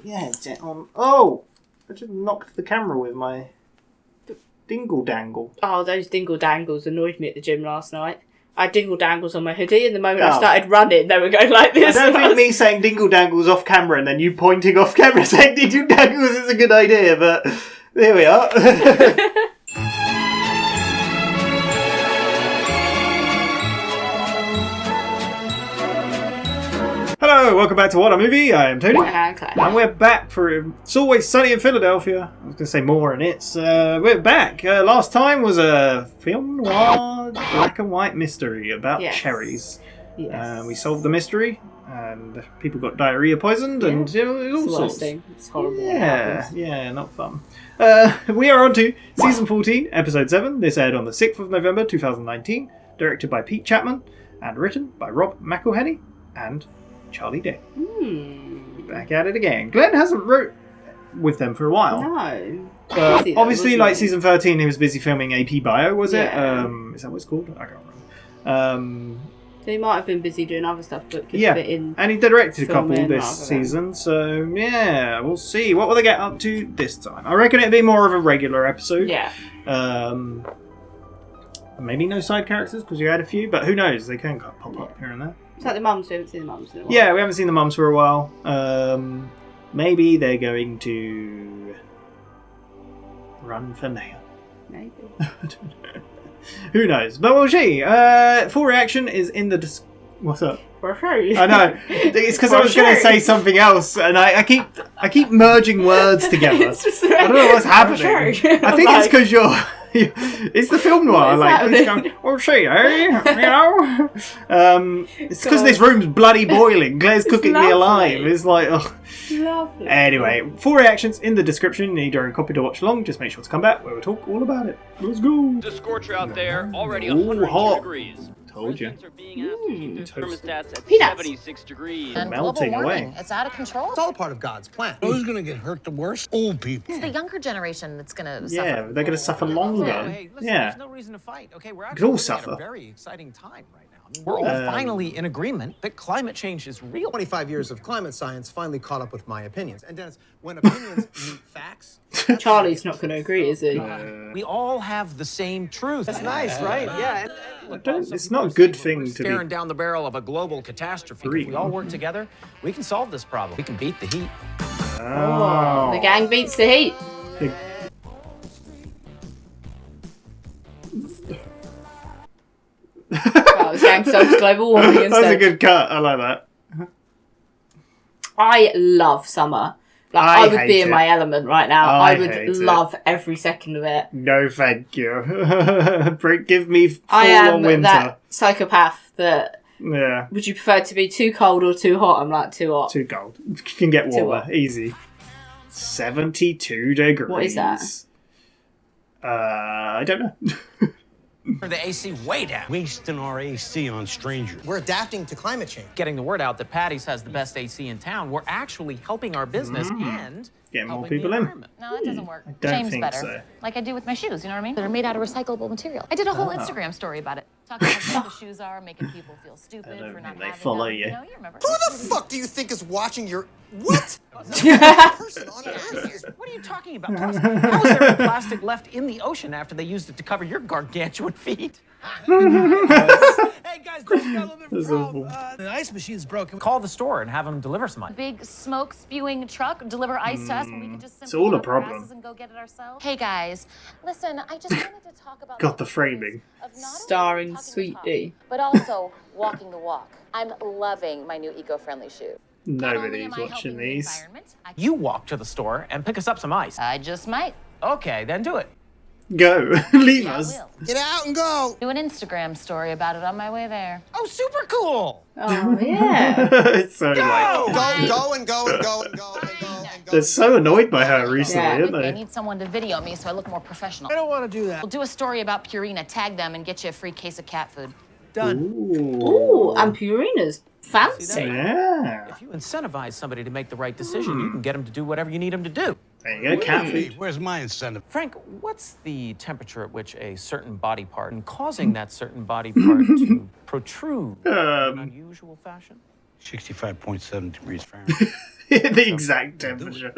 Yeah, it's on. Oh! I just knocked the camera with my dingle dangle. Oh, those dingle dangles annoyed me at the gym last night. I had dingle dangles on my hoodie, and the moment I started running, they were going like this. I don't think me saying dingle dangles off camera and then you pointing off camera saying dingle dangles is a good idea, but there we are. Hello, welcome back to WhatAreMovie. I am Tony. And we're back for It's Always Sunny in Philadelphia. I was going to say more, and we're back. Last time was a film noir, black and white mystery about cherries. Yes. We solved the mystery, and people got diarrhea poisoned, and it was all sorts. It's horrible. Yeah, not fun. We are on to Season 14, Episode 7. This aired on the 6th of November 2019, directed by Pete Chatmon, and written by Rob McElhenney and Charlie Day. Back at it again. Glenn hasn't wrote with them for a while. No. Obviously, like Season 13, he was busy filming AP Bio, was it? Is that what it's called? I can't remember. So he might have been busy doing other stuff, but could fit in. And he directed a couple this season, so yeah, we'll see. What will they get up to this time? I reckon it'd be more of a regular episode. Yeah. Maybe no side characters, because you had a few, but who knows? They can pop up here and there. It's like the mums. We haven't seen the mums in a while. Yeah, we haven't seen the mums for a while. Maybe they're going to run for mayor. Maybe. Who knows? But we'll see. Full reaction is in the... What's up? I know. It's because I was going to say something else, and I keep merging words together. I don't know what's happening. I think it's because you're... It's the film noir. Like, it's going, well, see, eh? You know? It's because this room's bloody boiling. Claire's cooking me alive. It's like, ugh. Lovely. Anyway, full reactions in the description. You need a copy to watch along. Just make sure to come back where we'll talk all about it. Let's go. The scorcher out there, already 102 degrees. Told you. Residents are being asked to keep their thermostats at Peanuts. 76 degrees. And Melting global warming, away. it's out of control. It's all part of God's plan. Who's going to get hurt the worst? Old people. It's the younger generation that's going to Yeah, suffer. they're going to suffer longer. Hey, listen, Yeah. there's no reason to fight. Okay, we're could actually all living suffer. at a very exciting time right now. I mean, we're all finally in agreement that climate change is real. 25 years of climate science finally caught up with my opinions. And Dennis, when opinions meet facts... Charlie's not going to agree, is he? We all have the same truth. That's nice, right? Yeah. It's not a good thing to staring be... down the barrel of a global catastrophe. If we all work together, we can solve this problem. We can beat the heat. Oh. The gang beats the heat. Well, the gang solves global warming instead. That's a good cut. I like that. I love summer. Like, I would be in my element right now. I would love every second of it. No, thank you. Give me full I am on winter. that psychopath that... Yeah. Would you prefer to be too cold or too hot? I'm like, too hot. Too cold. You can get warmer. Easy. 72 degrees. What is that? I don't know. Turn the AC way down. Wasting our AC on strangers. We're adapting to climate change. Getting the word out that Patty's has the best AC in town. We're actually helping our business and Get more helping people the in. environment. No, that doesn't work. don't James think better. so. Like I do with my shoes, you know what I mean? They're made out of recyclable material. I did a whole Instagram story about it. Talking about how the shoes are, making people feel stupid for not think they having follow them. you. No, you remember. Who the fuck do you think is watching your... What? Person on earth is... What are you talking about? Plus, how is there any plastic left in the ocean after they used it to cover your gargantuan feet? Hey guys, there's got a little bit of a problem. The ice machine's broken. Call the store and have them deliver some ice. Big smoke spewing truck deliver ice to us when we could just simply all get a off our problem. asses and go get it ourselves. Hey guys, listen, I just wanted to talk about Got the framing. of not only Starring talking the Sweet talk, D. but also walking the walk. I'm loving my new eco-friendly shoe. Not only Nobody's am I watching helping the these. environment, You walk to the store and pick us up some ice. I just might. Okay, then do it. Go. Leave Yeah, I us. will. Get out and go! Do an Instagram story about it on my way there. Oh, super cool! Oh, yeah. It's so like... Go and go and go and go and go and go. They're so annoyed by her recently, Yeah. aren't I they? need someone to video me so I look more professional. I don't want to do that. We'll do a story about Purina, tag them, and get you a free case of cat food. Done. Ooh, and Purina's fancy. Yeah. If you incentivize somebody to make the right decision, you can get them to do whatever you need them to do. There you go, cat Hey, food. where's my incentive? Frank, what's the temperature at which a certain body part and causing that certain body part to protrude in an unusual fashion? 65.7 degrees Fahrenheit. The exact temperature.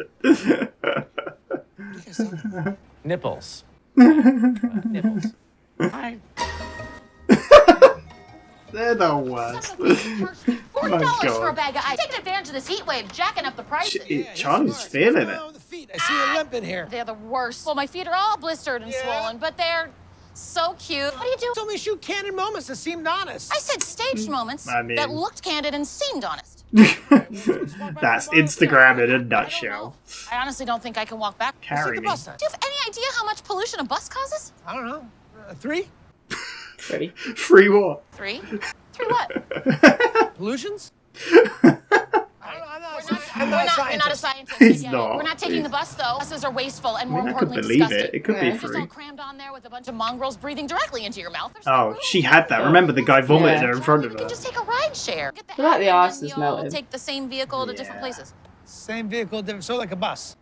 Nipples. Nipples. They're the worst. $40 My for a God. bag of ice. Taking advantage of this heat wave, jacking up the prices. Charlie's feeling it. The feet. I see a limp in here. They're the worst. Well, my feet are all blistered and swollen, but they're so cute. What do you do? Told me shoot candid moments that seemed honest. I said staged moments I mean- that looked candid and seemed honest. That's Instagram in a I don't nutshell. know. I honestly don't think I can walk back. Carry the me. bus then. Do you have any idea how much pollution a bus causes? I don't know. 3 Ready? Free what? 3? 3 what? pollutions? We're not a scientist. He's I get it. not. We're not taking the bus, though. Buses are wasteful and I more mean, I could importantly believe disgusting. it. It could be Yeah. Just all free. crammed on there with a bunch of mongrels breathing directly into your mouth. There's no Oh, room. she had that. Remember, the guy vomited Yeah. her in front of You her. can just take a ride share. Get I feel like the app, and ice then is you'll melting. take the same vehicle to different Yeah. places. Same vehicle, different. So like a bus.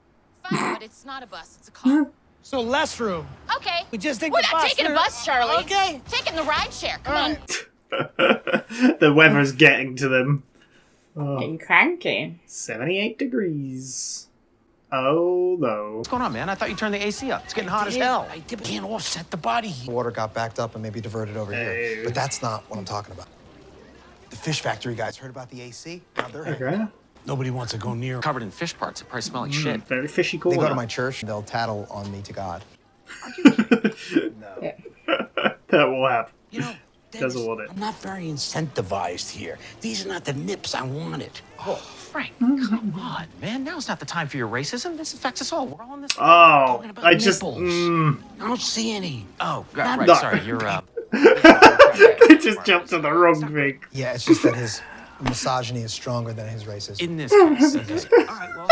Fine, but it's not a bus. It's a car. So less room. Okay. We just take We're the not bus. taking a bus, Charlie. Okay. Taking the ride share. Come All on. right. The weather's getting to them. Oh, Getting cranky. 78 degrees. Oh, no. What's going on, man? I thought you turned the AC up. It's getting hot as hell. I can't offset the body heat. Water got backed up and maybe diverted over Hey. here. But that's not what I'm talking about. The fish factory guys heard about the AC. Now they're here. Okay. Nobody wants to go near. Covered in fish parts. It probably smell like shit. Very fishy They corner. go to my church and they'll tattle on me to God. Yeah. That will happen. You know, Doesn't Dennis, want it. I'm not very incentivized here. These are not the nips I wanted. Oh, Frank, come on, man. Now's not the time for your racism. This affects us all. We're all in this. Oh, Talking about I just. nipples. I don't see any. Oh, right. No. Sorry, you're. I just jumped to the wrong thing. Yeah, it's just that his misogyny is stronger than his racism. In this case. All right. Well,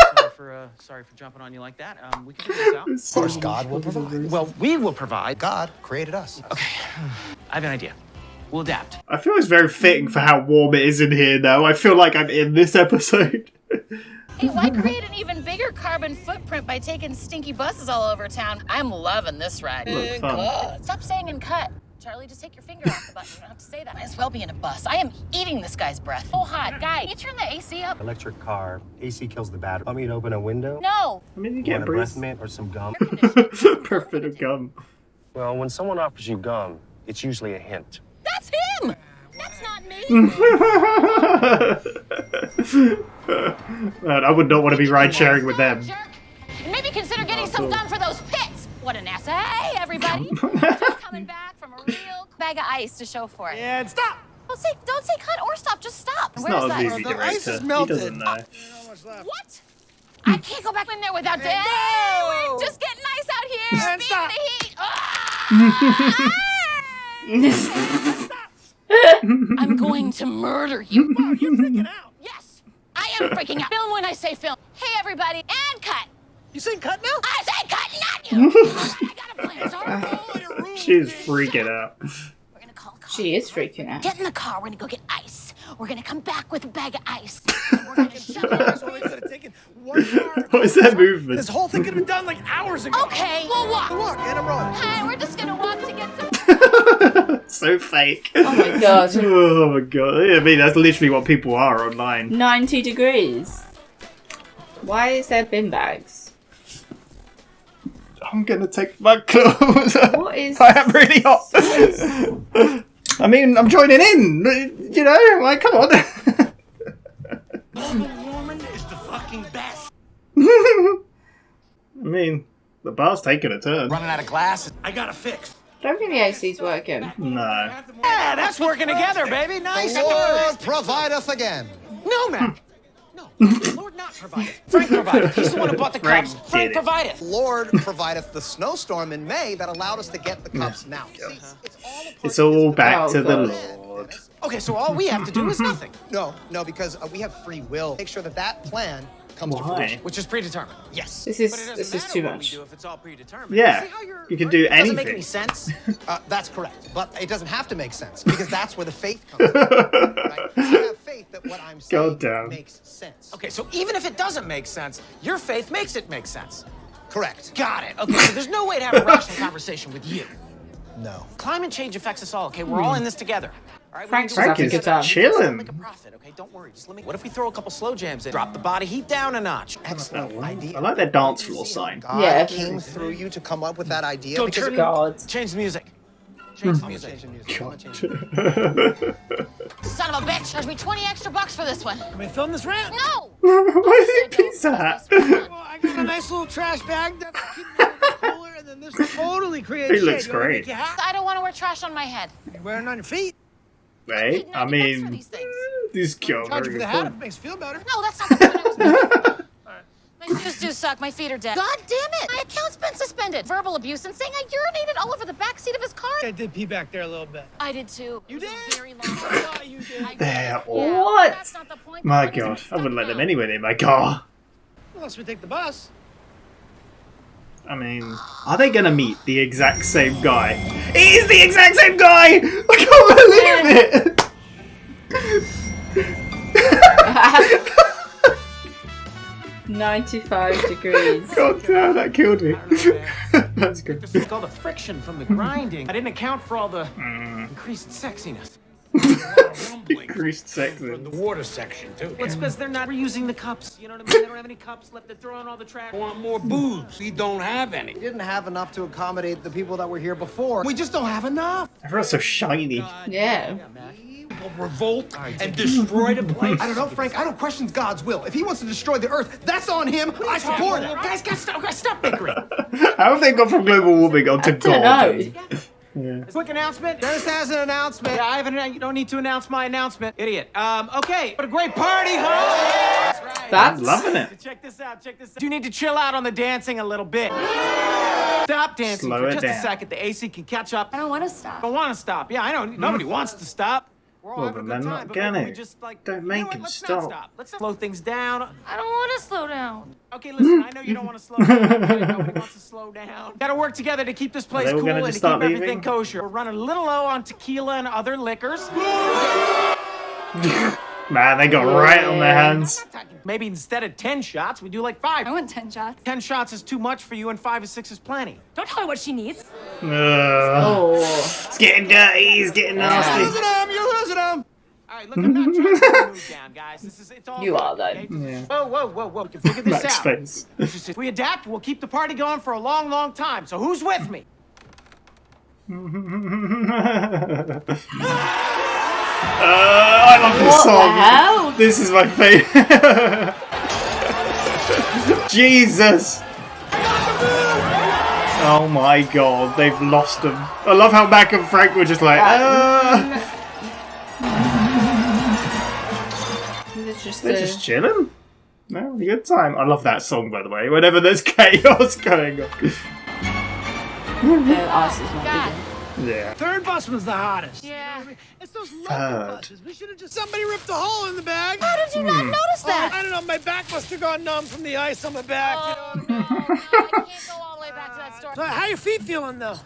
sorry for jumping on you like that. We can figure this Of course, God will provide. out. Well, we will provide. God created us. Okay. I have an idea. We'll adapt. I feel it's very fitting for how warm it is in here now. I feel like I'm in this episode. Hey, why create an even bigger carbon footprint by taking stinky buses all over town? I'm loving this ride. Looks fun. Stop saying and cut. Charlie, just take your finger off the button. You don't have to say that. Might as well be in a bus. I am eating this guy's breath. Oh, hot. Guy, can you turn the AC up? Electric car. AC kills the battery. Want me to open a window? No. I mean, you Want get a breath breeze. mint or some gum? Perfect of gum. Well, when someone offers you gum, it's usually a hint. That's him. That's not me. Man, I would not want to be ride sharing with them. Jerk. Maybe consider getting some cool. gum for those pits. What an ass. Hey, everybody. Just coming back from a real bag of ice to show for it. And stop. Don't say cut or stop. Just stop. It's Where not is as that? easy The to ice rate is He melted. doesn't know. Not much left. What? I can't go back in there without that. Hey, we're just getting nice out here. And Beating stop. the heat. Ah! I'm going to murder you. Oh, you're freaking out. Yes, I am freaking out. Film when I say film. Hey, everybody, and cut. You saying cut now? I say cut, not you. I got a plan. Sorry. She's freaking out. We're gonna call a car. She is freaking out. Get in the car. We're gonna go get ice. We're gonna come back with a bag of ice. And we're gonna shove it. Guys only could have taken one car. What is that movement? This whole thing could have been done like hours ago. Okay, we'll walk. Walk, and I'm rolling. Hey, we're just gonna walk to get some. So fake. Oh my god. Oh my god. I mean, that's literally what people are online. 90 degrees. Why is there bin bags? I'm gonna take my clothes off. What is... I am really hot. I mean, I'm joining in. You know, like, come on. Global warming is the fucking best. I mean, the bar's taking a turn. Running out of glass. I got a fix. I don't think the AC's working. No. Yeah, that's working together, baby. Nice. Lord provideth again. No, man. No, Lord not provideth. Frank provideth. He's the one who bought the Frank cups. did Frank it. provideth. Lord provideth the snowstorm in May that allowed us to get the cups now. See, It's all back Oh, to the God. Lord. Okay, so all we have to do is nothing, No, because we have free will. Make sure that that plan comes to Why? fruition. which is predetermined. Yes. This But it is doesn't matter too what we much. do if it's all predetermined. Yeah, See how your you can do argument doesn't make anything. any sense. That's correct. But it doesn't have to make sense because that's where the faith comes in. Right? I have faith that what I'm saying God damn. makes sense. Okay, so even if it doesn't make sense, your faith makes it make sense. Correct. Got it. Okay, so there's no way to have a rational conversation with you. No. Climate change affects us all, okay? We're all in this together. Frank's Frank having a is good time. chilling. Make a profit, okay? Don't worry. Just let me. What if we throw a couple slow jams in? Drop the body heat down a notch. Excellent idea. I like their dance floor sign. God Yeah. came through you to come up with that idea. Go because turn- God. Change the music. Change the music. Son of a bitch! Charge me 20 extra bucks for this one. Can we film this rant? No! Why is he pizza hat? Well, I got a nice little trash bag that's keeping it in the cooler, and then this totally creates He looks shade. You wanna great. make your hat? I don't want to wear trash on my head. You're wearing it on your feet. Right? I $90 for mean, these things. these kill Charge very you for the good hat if point. it makes you feel better. No, that's not the point I was making. My shoes do suck. My feet are dead. God damn it! My account's been suspended. Verbal abuse and saying I urinated all over the backseat of his car. I did pee back there a little bit. I did too. You It was did? a very long Yeah, you did. I did. They're Yeah, What? That's not the point. My The point is god, I'm I wouldn't let stuck them now. anywhere near my car. Unless we take the bus. I mean, are they gonna meet the exact same guy? It is the exact same guy! I can't believe it! 95 degrees. God damn, that killed me. That's good. This is called the friction from the grinding. I didn't account for all the increased sexiness. Increased sex. The water section, too. Well, it's because they're not reusing the cups. You know what I mean? They don't have any cups left. They're throwing all the trash. I want more boobs. We don't have any. We didn't have enough to accommodate the people that were here before. We just don't have enough. Everyone's so shiny. Yeah. People revolt and destroy the place. I don't know, Frank. I don't question God's will. If he wants to destroy the earth, that's on him. I support it. Guys, stop bickering. How have they gone from global warming onto God? know. Quick announcement. Dennis has an announcement. Yeah, I have an. You don't need to announce my announcement, idiot. Okay. What a great party, huh? That's right. That's Loving it. Check this out. You need to chill out on the dancing a little bit. Stop dancing Slow for it just a down. second. The AC can catch up. I don't want to stop. Don't want to stop. Yeah, I know. Nobody wants to stop. We're all Well, having a then good they're time, not but gonna. maybe we just like Don't you know make what? him Let's stop. Not stop. Let's slow things down. I don't want to slow down. Okay, listen. I know you don't want to slow down. Nobody wants to slow down. Got to work together to keep this place they all cool gonna and to just keep start everything leaving? kosher. We're running a little low on tequila and other liquors. Man, they got right on their hands. Maybe instead of 10 shots, we do like 5. I want 10 shots. 10 shots is too much for you, and 5 or 6 is plenty. Don't tell her what she needs. Oh. It's getting dirty, it's getting nasty. You're losing him. All right, look, I'm not trying to put the mood down, guys. It's all You good, are, though. okay? Yeah. Whoa. We can figure this Max out. face. If we adapt, we'll keep the party going for a long, long time. So who's with me? I love this What song. the hell? This is my favorite. Jesus. Oh my god, they've lost him. I love how Mac and Frank were just like, They're just chilling. No, having a good time. I love that song, by the way. Whenever there's chaos going on. The ice is not God. Yeah. Third bus was the hottest. Yeah. It's those local Third. buses. We should have just... Somebody ripped a hole in the bag. How did you not notice that? I don't know. My back must have gone numb from the ice on my back. Oh, no, I can't go all the way back to that store. So how you feet feeling, though?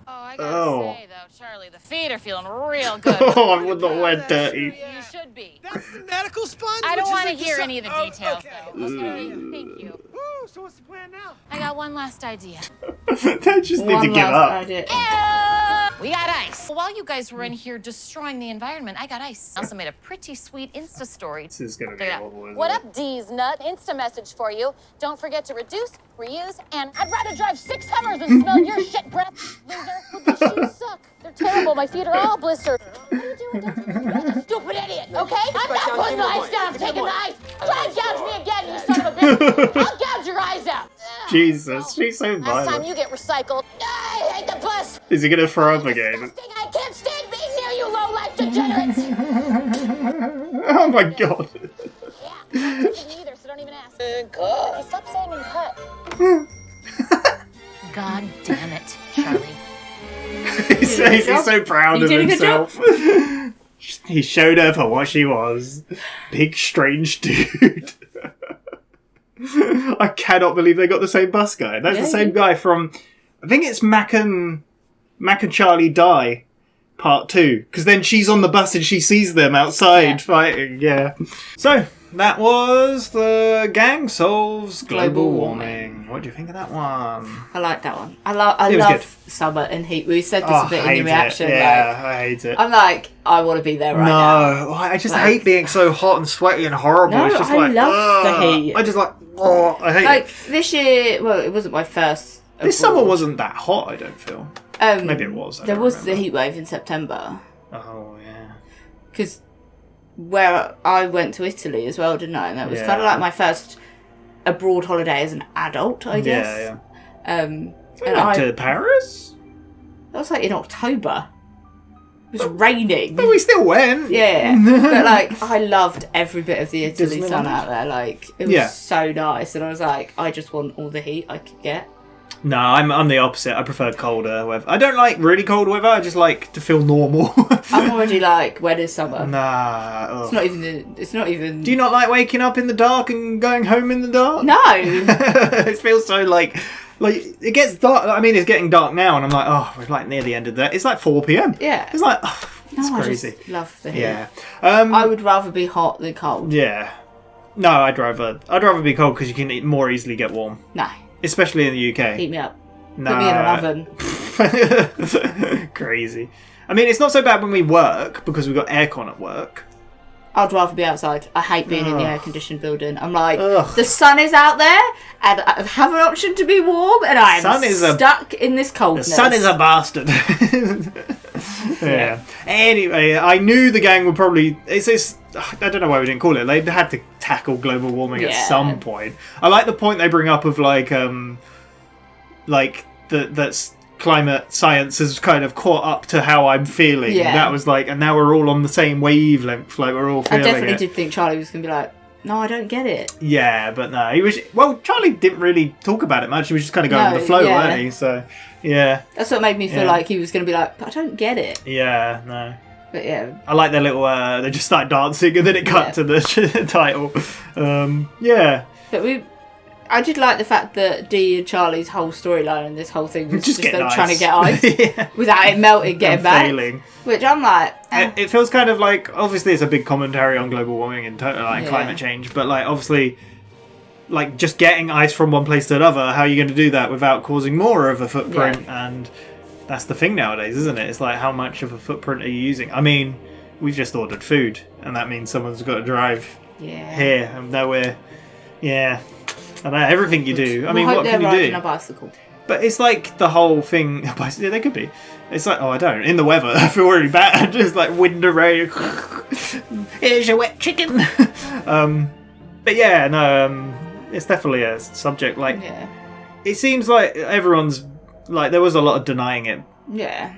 Oh, I gotta Oh. say, though, Charlie, the feet are feeling real good. Oh, I would not wear dirty. You should be. That's the medical sponge? I don't which is want to like the hear su- any of the Oh, details, okay. though. Okay, thank you. Ooh, so what's the plan now? I got one last idea. They just need One to give last up. idea. We got ice. While you guys were in here destroying the environment, I got ice. I also made a pretty sweet Insta story. This is gonna be Check it out. horrible, isn't What it? up, D's Nut? Insta message for you. Don't forget to reduce, reuse, and I'd rather drive 6 Hummers than smell your shit breath, loser. These shoes suck. They're terrible. My feet are all blistered. What are you doing? You're a stupid idiot, okay? I'm not putting the ice down. I'm taking the ice. Try and gouge me again, you son of a bitch. I'll gouge your eyes out. Jesus, she's so Last time violent. you get recycled. I hate the bus. Is he gonna throw up again? Disgusting. I can't stand being near you low-life degenerates. Oh my god. Yeah, I'm not taking either, so don't even ask. Hey, stop saying and cut. God damn it, Charlie. He's so proud You of did a good himself. He showed her for what she was. Big, strange dude. I cannot believe they got the same bus guy. That's the same guy from... I think it's Mac and Charlie Die Part 2. Because then she's on the bus and she sees them outside fighting. Yeah. So, that was The Gang Solves Global Warming. What do you think of that one? I like that one. I love summer and heat. We said this a bit in the reaction. Yeah, I hate it. I'm like, I want to be there right now. No, I just hate being so hot and sweaty and horrible. No, it's just I love the heat. I just I hate it. Like this year, well, it wasn't my first. This summer wasn't that hot, I don't feel. Maybe it was. There was the heat wave in September. Oh, yeah. Because where I went to Italy as well, didn't I? And that was kind of like my first abroad holiday as an adult, I guess. Yeah. And went to Paris? That was like in October. It was raining. But we still went. Yeah. But like, I loved every bit of the Italy sun out there. Like, it was so nice. And I was like, I just want all the heat I could get. No, I'm the opposite. I prefer colder weather. I don't like really cold weather. I just like to feel normal. I'm already like, when is summer? Nah. Ugh. It's not even... Do you not like waking up in the dark and going home in the dark? No. It feels so like it gets dark. I mean, it's getting dark now, and I'm like, oh, we're like near the end of that. It's like 4 p.m. Yeah. It's like, it's crazy. I just love the heat. Yeah. I would rather be hot than cold. Yeah. No, I'd rather be cold because you can more easily get warm. No. Especially in the UK. Heat me up. Put me in an oven. Crazy. I mean, it's not so bad when we work because we've got aircon at work. I'd rather be outside. I hate being in the air-conditioned building. I'm like, the sun is out there, and I have an option to be warm, and I am stuck in this coldness. The sun is a bastard. Yeah. Anyway, I knew the gang would probably... I don't know why we didn't call it. They had to tackle global warming at some point. I like the point they bring up of that's climate science has kind of caught up to how I'm feeling. Yeah. That was like, and now we're all on the same wavelength. Like we're all feeling I definitely did think Charlie was going to be like, no, I don't get it. Yeah, but no, he was. Well, Charlie didn't really talk about it much. He was just kind of going with the flow, weren't he? So, yeah. That's what made me feel like he was going to be like, but I don't get it. Yeah, no. But yeah. I like their little, they just start dancing and then it cut to the title. Yeah. But I did like the fact that Dee and Charlie's whole storyline and this whole thing was just them trying to get ice without it melting, getting back. Failing. Which I'm like... It feels kind of like, obviously it's a big commentary on global warming and climate change, but like obviously... Like just getting ice from one place to another, how are you going to do that without causing more of a footprint? Yeah. And that's the thing nowadays, isn't it? It's like, how much of a footprint are you using? I mean, we've just ordered food, and that means someone's got to drive here and nowhere. Yeah, I know everything you do. I mean, what can you do? Riding a bicycle. But it's like the whole thing. Yeah, they could be. It's like, I don't. In the weather, I feel really bad. Just like wind and rain. Here's your wet chicken. But yeah, no. It's definitely a subject. Like, it seems like everyone's like there was a lot of denying it. Yeah.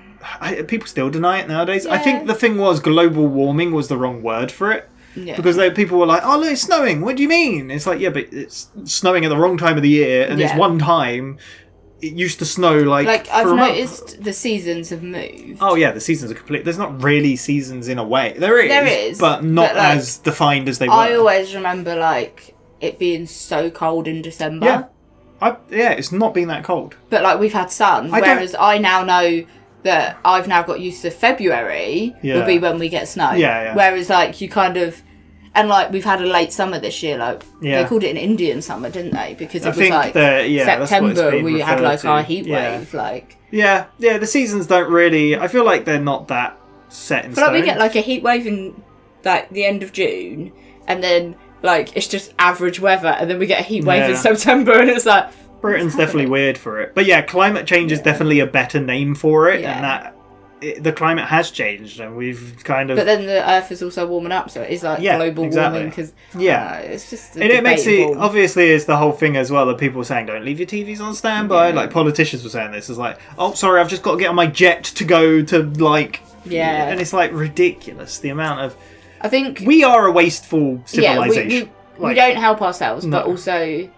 People still deny it nowadays. I think the thing was global warming was the wrong word for it. Yeah. Because people were like, "Oh, look, it's snowing. What do you mean?" It's like, yeah, but it's snowing at the wrong time of the year, and it's one time. It used to snow like I've noticed the seasons have moved. Oh yeah, the seasons are complete. There's not really seasons in a way. There is, but not as defined as they were. I always remember it being so cold in December. Yeah, it's not been that cold. But we've had sun, whereas I now know that I've now got used to February will be when we get snow. Yeah. Whereas you kind of, and we've had a late summer this year. They called it an Indian summer, didn't they? Because it was September we had our heat wave. Yeah, the seasons don't really. I feel like they're not that set in stone. We get a heat wave in the end of June, and then. It's just average weather, and then we get a heat wave in September, and it's like... Britain's definitely weird for it. But yeah, climate change is definitely a better name for it, and the climate has changed, and we've kind of... But then the Earth is also warming up, so it is global warming, because... Yeah. It's just and it makes it... Obviously, it's the whole thing as well that people are saying, don't leave your TVs on standby. Politicians were saying this. It's like, oh, sorry, I've just got to get on my jet to go to, Yeah. And it's, ridiculous, the amount of... I think we are a wasteful civilization. We don't help ourselves, but also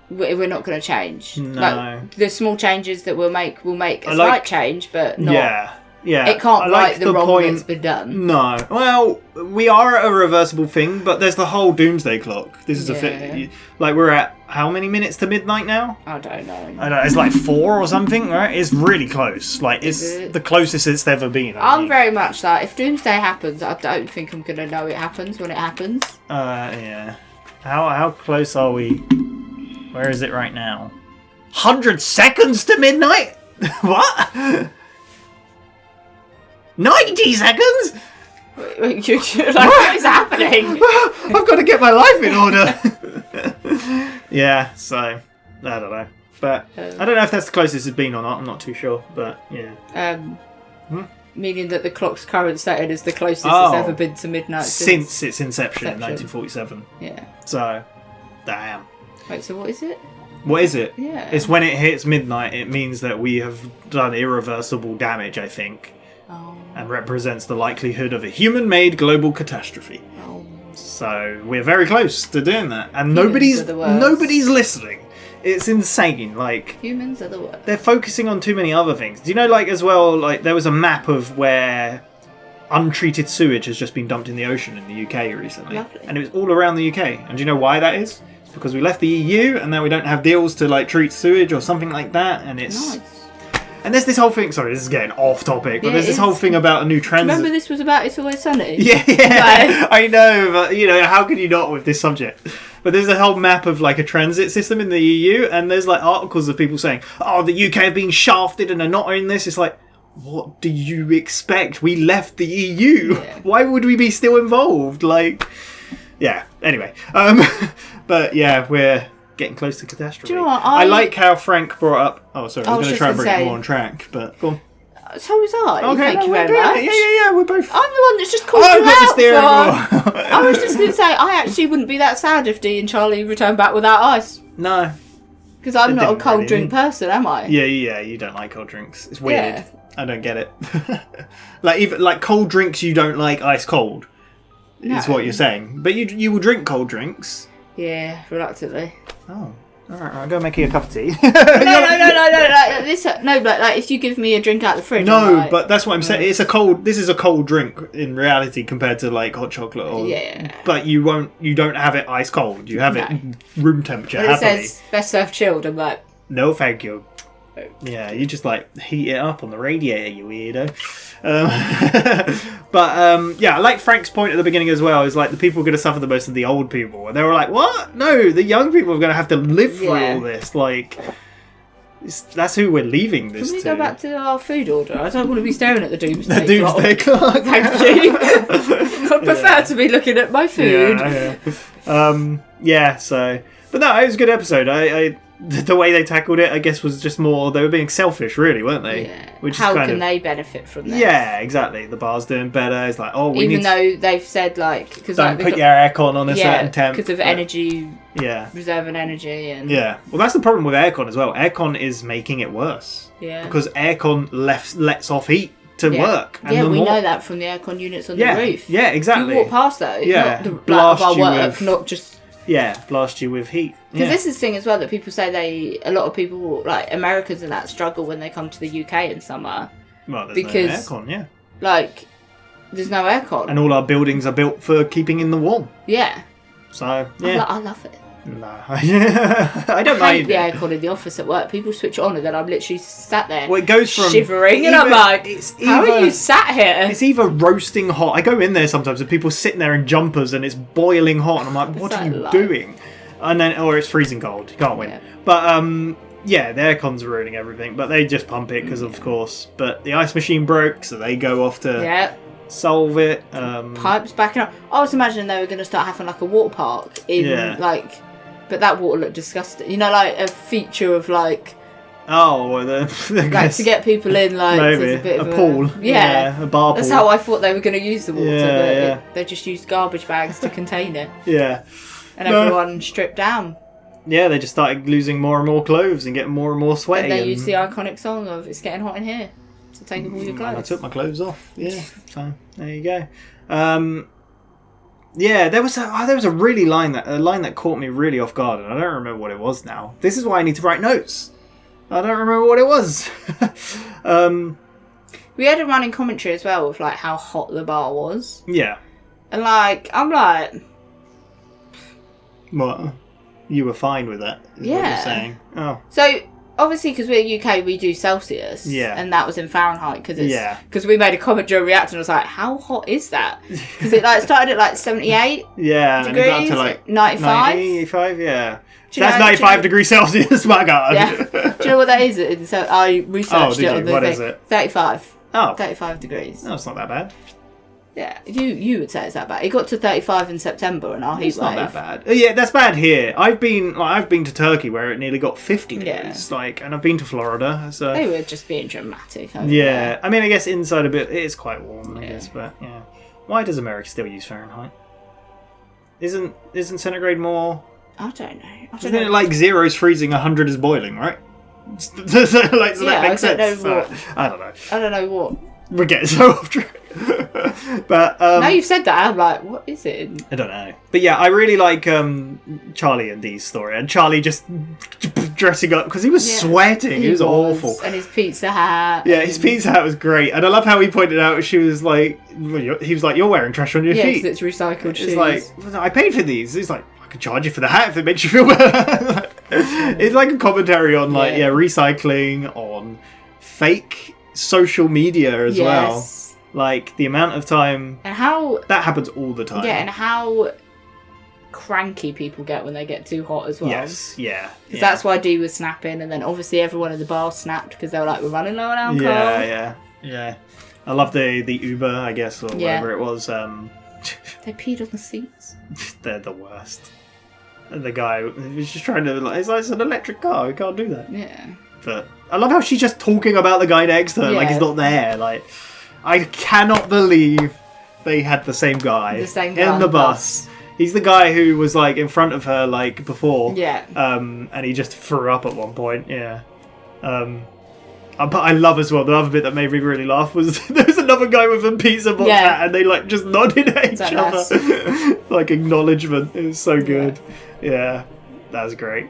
we're not going to change. No. The small changes that we'll make a slight change, but not. Yeah, It can't I right the wrong point. that's been done. No. Well, we are at a reversible thing, but there's the whole doomsday clock. This is like we're at how many minutes to midnight now? I don't know. I don't know. It's like 4 or something, right? It's really close. Like it's the closest it's ever been. I'm very much like, if doomsday happens, I don't think I'm gonna know it happens when it happens. Yeah. How close are we? Where is it right now? 100 seconds to midnight? What? 90 seconds? Like, what is happening? I've got to get my life in order. Yeah, so I don't know, but I don't know if that's the closest it's been or not. I'm not too sure, but yeah. Meaning that the clock's current setting is the closest it's ever been to midnight since its inception in 1947. Yeah. So, damn. Wait, so what is it? What is it? Yeah. It's when it hits midnight. It means that we have done irreversible damage, I think. And represents the likelihood of a human-made global catastrophe. So we're very close to doing that, and nobody's listening. It's insane. Like, humans are the worst. They're focusing on too many other things. Do you know, like, as well, like there was a map of where untreated sewage has just been dumped in the ocean in the UK recently. Lovely. And it was all around the UK. And do you know why that is? It's because we left the EU, and now we don't have deals to like treat sewage or something like that, and it's. Nice. And there's this whole thing, sorry, this is getting off topic, but Yeah, there's this whole thing about a new transit. Remember this was about It's Always Sunny? Yeah, I know, but you know, how can you not with this subject? But there's a whole map of like a transit system in the EU, and there's like articles of people saying, oh, the UK have been shafted and are not in this. It's like, what do you expect? We left the EU. Yeah. Why would we be still involved? Like, yeah, anyway. But yeah, we're getting close to catastrophe. Do you know what? I like how Frank brought up. Oh, sorry, I was going to try and bring it say, more on track, but go on. So was I. Okay, Thank you very much. Yeah, we're both. I'm the one that's just called you out. I was just going to say, I actually wouldn't be that sad if Dee and Charlie returned back without ice. No. Because I'm not a cold drink person, am I? Yeah, you don't like cold drinks. It's weird. Yeah. I don't get it. Even like cold drinks, you don't like ice cold. No. Is what you're saying. But you will drink cold drinks. Yeah, reluctantly. Oh, all right. I'll go make you a cup of tea. No. Like if you give me a drink out of the fridge. No, like, but that's what I'm saying. It's a cold. This is a cold drink in reality compared to like hot chocolate. Or, but you don't have it ice cold. You have it room temperature. When it says best served chilled, I'm like, no, thank you. Yeah, you just like heat it up on the radiator, you weirdo. But yeah, I like Frank's point at the beginning as well. Is like the people are going to suffer the most of the old people, and they were like, "What? No, the young people are going to have to live through all this." Like, that's who we're leaving this to. Can we go back to our food order? I don't want to be staring at the doomsday clock. The doomsday clock. Thank you. I prefer to be looking at my food. Yeah. So, but no, it was a good episode. The way they tackled it, I guess, was just more. They were being selfish, really, weren't they? Yeah. How can they benefit from this? Yeah, exactly. The bar's doing better. It's like, oh, even though they've said like, because don't put your aircon on a certain temp because of energy. Yeah, reserving energy and well, that's the problem with aircon as well. Aircon is making it worse. Yeah, because aircon lets off heat to work. And we know that from the aircon units on the roof. Yeah, exactly. You walk past those. Yeah, not the blast of our work, not just. Yeah, blast you with heat. Because this is the thing as well that people say a lot of people, like Americans and that, struggle when they come to the UK in summer. Well, there's no aircon, like, there's no aircon. And all our buildings are built for keeping in the warm. Yeah. So, yeah. I love it. No, I don't mind the aircon in the office at work. People switch it on and then I'm literally sat there it goes from shivering and I'm like, how are you sat here? It's either roasting hot. I go in there sometimes and people sitting there in jumpers and it's boiling hot and I'm like, what are you doing? And then, or it's freezing cold. You can't win. Yeah. But the aircon's ruining everything. But they just pump it because of course. But the ice machine broke, so they go off to solve it. Pipes backing up. I was imagining they were going to start having like a water park in like. But that water looked disgusting. You know, like a feature of like. Oh, like to get people in, like maybe a bit of a pool. Yeah, a bar pool. That's how I thought they were going to use the water, but they just used garbage bags to contain it. Yeah. And everyone stripped down. Yeah, they just started losing more and more clothes and getting more and more sweaty. And they used the iconic song of "It's getting hot in here," so take off all your clothes. I took my clothes off. Yeah, so there you go. Yeah, there was a really line that caught me really off guard, and I don't remember what it was now. This is why I need to write notes. I don't remember what it was. We had a running commentary as well with like how hot the bar was. Yeah. And like, I'm like... What? You were fine with that, is what you're saying. Oh. So, obviously, because we're UK, we do Celsius. Yeah. And that was in Fahrenheit, because we made a comment during reaction, and I was like, how hot is that? Because it like started at like 78 yeah, degrees, and it got to like 95. 95, yeah. That's 95 degrees Celsius, my God. Yeah. Do you know what that is? So I researched it on the What thing. is it? 35. Oh. 35 degrees. No, it's not that bad. Yeah, you would say it's that bad. It got to 35 in September, and our heat It's not wave. that bad. Yeah, that's bad here. I've been to Turkey where it nearly got 50 degrees, and I've been to Florida. So they were just being dramatic. Yeah, I mean, I guess inside a bit it is quite warm. I guess, but yeah. Why does America still use Fahrenheit? Isn't centigrade more? I don't know. Isn't it like 0 is freezing, 100 is boiling, right? So that makes sense. I don't know. I don't know what. We're getting so off track. But now you've said that, I'm like, what is it? I don't know. But yeah, I really like Charlie and Dee's story, and Charlie just dressing up because he was sweating. He was awful. And his pizza hat. Yeah, his pizza hat was great, and I love how he pointed out she was like, he was like, "You're wearing trash on your feet." Yeah, it's recycled shoes. It's like, I paid for these. He's like, I can charge you for the hat if it makes you feel better. It's like a commentary on recycling, on fake social media as well. Like the amount of time and how that happens all the time. Yeah, and how cranky people get when they get too hot as well. Yes, yeah. Because that's why Dee was snapping, and then obviously everyone in the bar snapped because they were like, "We're running low on alcohol." Yeah. I love the Uber, I guess, or whatever it was. They peed on the seats. They're the worst. And the guy was just trying to it's an electric car. We can't do that. Yeah. But I love how she's just talking about the guy next to her like he's not there. Like, I cannot believe they had the same guy in the bus. He's the guy who was like in front of her like before. Yeah. And he just threw up at one point. Yeah. But I love as well, the other bit that made me really laugh was there was another guy with a pizza box hat and they like just nodded at each other. Like acknowledgement. It was so good. Yeah. That was great.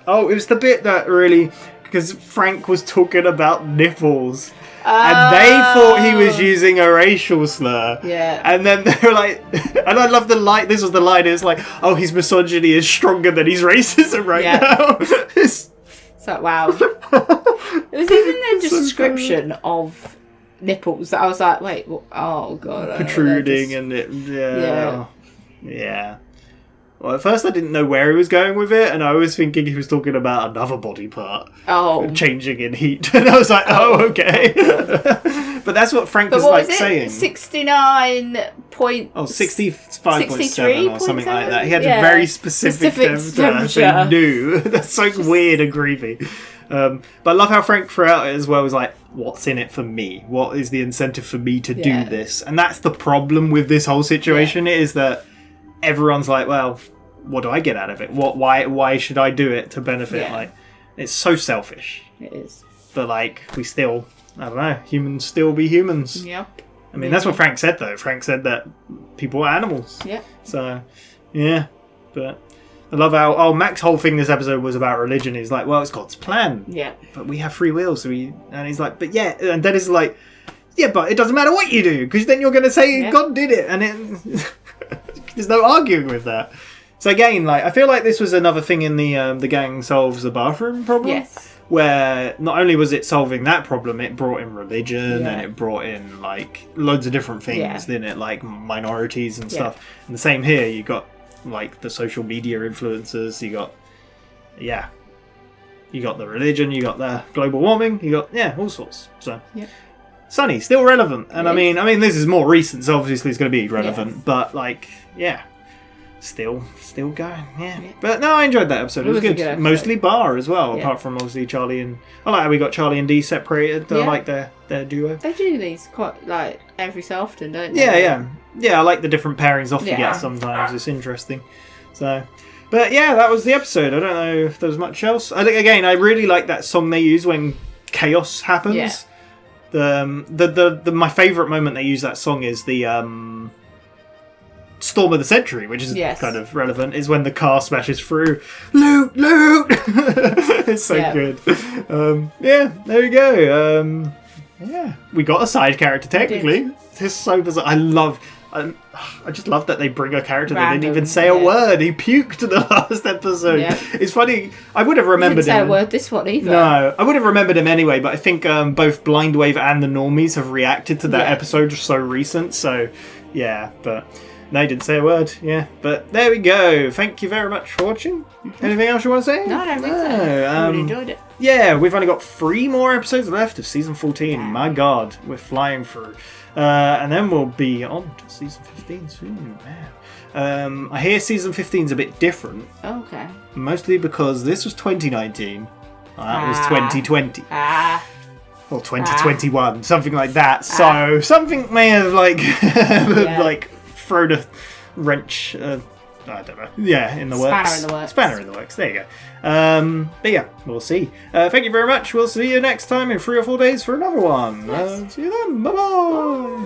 Oh, it was the bit that really, because Frank was talking about nipples. And they thought he was using a racial slur. Yeah. And then they were like, and I love the line, this was the line, it's like, oh, his misogyny is stronger than his racism now. It's like, wow. It was even the description of nipples that I was like, wait, what? Oh, God. Protruding and it, yeah. Well, at first I didn't know where he was going with it, and I was thinking he was talking about another body part. Changing in heat. And I was like, okay. But that's what Frank was like saying. 69 point... Oh, 65.7 or something like that. He had a very specific temperature. He knew. That's so weird and creepy. But I love how Frank throughout it as well was like, what's in it for me? What is the incentive for me to do this? And that's the problem with this whole situation, is that everyone's like, well, what do I get out of it? Why should I do it to benefit? Like, it's so selfish. It is. But like, we still, I don't know, humans still be humans. Yep. I mean, that's what Frank said though. Frank said that people are animals. Yeah. So, yeah. But I love how Mac's whole thing this episode was about religion. He's like, well, it's God's plan. Yeah. But we have free will, and he's like, but yeah, and then it's like, yeah, but it doesn't matter what you do, because then you're going to say God did it, and there's no arguing with that. So again, like, I feel like this was another thing in the gang solves the bathroom problem. Yes. Where not only was it solving that problem, it brought in religion and it brought in like loads of different things, didn't it? Like minorities and stuff. And the same here, you got like the social media influencers, you got the religion, you got the global warming, you got all sorts. So Sunny, still relevant. And I mean this is more recent, so obviously it's gonna be relevant, but like still going, But no, I enjoyed that episode. It was good. Mostly bar as well, apart from obviously Charlie and... I like how we got Charlie and Dee separated. I like their duo. They do these quite, like, every so often, don't they? Yeah, I like the different pairings off you get sometimes. It's interesting. So... But yeah, that was the episode. I don't know if there was much else. I think, again, I really like that song they use when chaos happens. My favourite moment they use that song is the... Storm of the Century, which is Yes. kind of relevant, is when the car smashes through. Loot! It's so good. Yeah, there we go. Yeah, we got a side character technically. This is so bizarre. I just love that they bring a character that didn't even say a word. He puked in the last episode. Yep. It's funny. I would have remembered him. He didn't say a word this one either. No, I would have remembered him anyway. But I think both Blindwave and the Normies have reacted to that episode just so recent. So yeah, but no, he didn't say a word. Yeah, but there we go. Thank you very much for watching. Anything else you want to say? No, I don't think so. I really enjoyed it. Yeah, we've only got 3 more episodes left of season 14. My God, we're flying through. And then we'll be on to season 15 soon. Man. I hear season 15 is a bit different. Okay. Mostly because this was 2019. That was 2020. Or 2021, something like that. So something may have like thrown a wrench. I don't know. Yeah, in the works. Spanner in the works. Spanner in the works. There you go. But yeah, we'll see. Thank you very much. We'll see you next time in 3 or 4 days for another one. See you then. Bye bye.